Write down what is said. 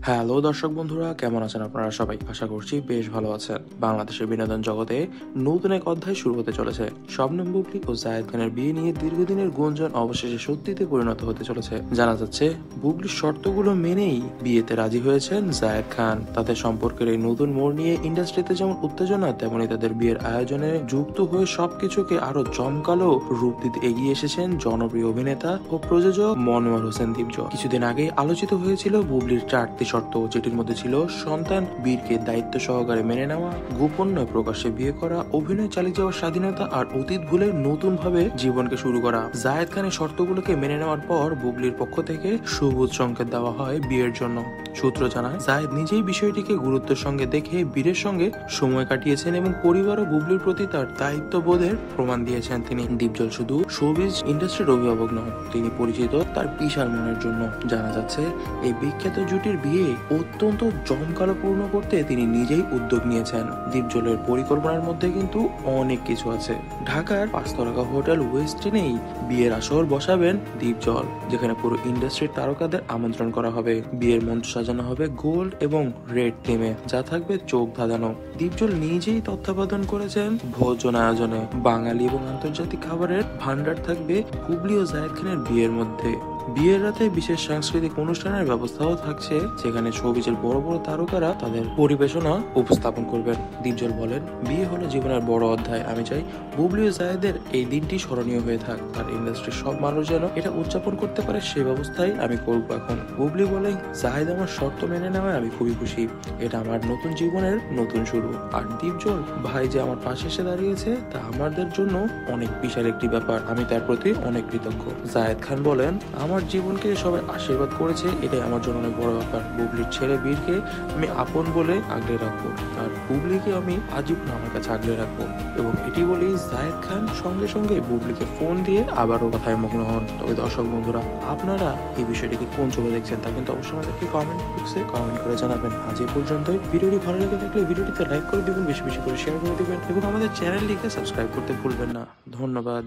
Hello দর্শক বন্ধুরা, কেমন আছেন আপনারা সবাই? আশা করছি বেশ ভালো আছেন। বাংলাদেশের বিনোদন জগতে নতুন এক অধ্যায় শুরু হতে চলেছে। শবনম বুবলী ও জায়েদ খানের বিয়ে নিয়ে দীর্ঘদিনের গুঞ্জন অবশেষে সত্যিতে পরিণত হতে চলেছে। জানা যাচ্ছে বুবলির শর্তগুলো মেনেই বিয়েতে রাজি হয়েছেন জায়েদ খান। তাদের সম্পর্কের এই নতুন মোড় নিয়ে ইন্ডাস্ট্রিতে যেমন উত্তেজনা, তেমনি তাদের বিয়ের আয়োজনে যুক্ত হয়ে সবকিছুকে আরো জমকালো রূপ দিতে এগিয়ে এসেছেন জনপ্রিয় অভিনেতা ও প্রযোজক মনোয়ার হোসেন দীপজল। কিছুদিন আগে আলোচিত হয়েছিল বুবলির 4টি শর্ত, যেটির মধ্যে ছিল সন্তান বীরকে দায়িত্ব সহকারে মেনে নেওয়া, গোপন নয় প্রকাশ্যে বিয়ে করা, অভিনয় চালিয়ে যাওয়ার স্বাধীনতা আর অতীত ভুলে নতুন ভাবে জীবনকে শুরু করা। জায়েদ খানের শর্তগুলোকে মেনে নেওয়ার পর বুবলির পক্ষ থেকে সবুজ সংকেত দেওয়া হয় বিয়ের জন্য। সূত্র জানায় জায়েদ নিজেই বিষয়টিকে গুরুত্বের সঙ্গে দেখে বীরের সঙ্গে সময় কাটিয়েছেন এবং পরিবার ও বুবলির প্রতি তার দায়িত্ববোধের প্রমাণ দিয়েছেন তিনি। দীপজল শুধু শোবিজ ইন্ডাস্ট্রির অভিভাবক নন, তিনি পরিচিত তার বিশাল মনের জন্য। জানা যাচ্ছে এই বিখ্যাত জুটির বিয়ে অত্যন্ত জমকালোপূর্ণ করতে তিনি নিজেই উদ্যোগ নিয়েছেন। দীপজলের পরিকল্পনার মধ্যে কিন্তু অনেক কিছু আছে। ঢাকার 5 তারকা হোটেল ওয়েস্টিনেই বিয়ের আসর বসাবেন দীপজল, যেখানে পুরো ইন্ডাস্ট্রির তারকাদের আমন্ত্রণ করা হবে। বিয়ের মঞ্চ সাজানো হবে গোল্ড এবং রেড থিমে, যা থাকবে চোখ ধাঁধানো। দীপজল নিজেই তত্ত্বাবধান করেছেন ভোজন আয়োজনে। বাঙালি এবং আন্তর্জাতিক খাবারের ভান্ডার থাকবে বুবলি ও জায়েদ খানের বিয়ের মধ্যে। বিয়ের রাতে বিশেষ সাংস্কৃতিক অনুষ্ঠানের ব্যবস্থাও থাকছে, যেখানে শোবিজের বড় বড় তারকারা তাদের পরিবেশনা উপস্থাপন করবেন। দীপজল বলেন, বিয়ে হলো জীবনের বড় অধ্যায়। আমি চাই বুবলি ও জায়েদের এই দিনটি স্মরণীয় হয়ে থাক, আর ইন্ডাস্ট্রির সব মানুষ যেন এটা উদযাপন করতে পারে, সে ব্যবস্থাই আমি করবো এখন। বুবলি বলে, জায়েদ আমার শর্ত মেনে নেওয়ায় আমি খুবই খুশি। এটা আমার নতুন জীবনের নতুন শুরু। আর দীপজল ভাই যে আমার পাশে এসে দাঁড়িয়েছে, তা আমাদের জন্য অনেক বিশাল একটি ব্যাপার। আমি তার প্রতি অনেক কৃতজ্ঞ। জায়েদ খান বলেন, আমার জীবনকে সবাই আশীর্বাদ করেছে, এটাই আমার জন্য অনেক বড় ব্যাপার। বুবলির ছেলে বীরকে আমি আপন বলে আগলে রাখবো, আর বুবলিকে আমি আজীবন আমার কাছে আগলে রাখবো। এবং এটি বলেই জায়েদ খান সঙ্গে সঙ্গে বুবলিকে ফোন দিয়ে আবারও কথায় মগ্ন হন। তবে দর্শক বন্ধুরা, আপনারা এই বিষয়টিকে কোন চোখে দেখছেন তা কিন্তু অবশ্যই আমাদেরকে কমেন্ট বক্সে কমেন্ট করে জানাবেন। আজ এই পর্যন্তই। ভিডিওটি ভালো লেগে থাকলে ভিডিওটিতে লাইক করে দিবেন, বেশি বেশি করে শেয়ার করে দিবেন এবং আমাদের চ্যানেলটিকে সাবস্ক্রাইব করতে ভুলবেন না। ধন্যবাদ।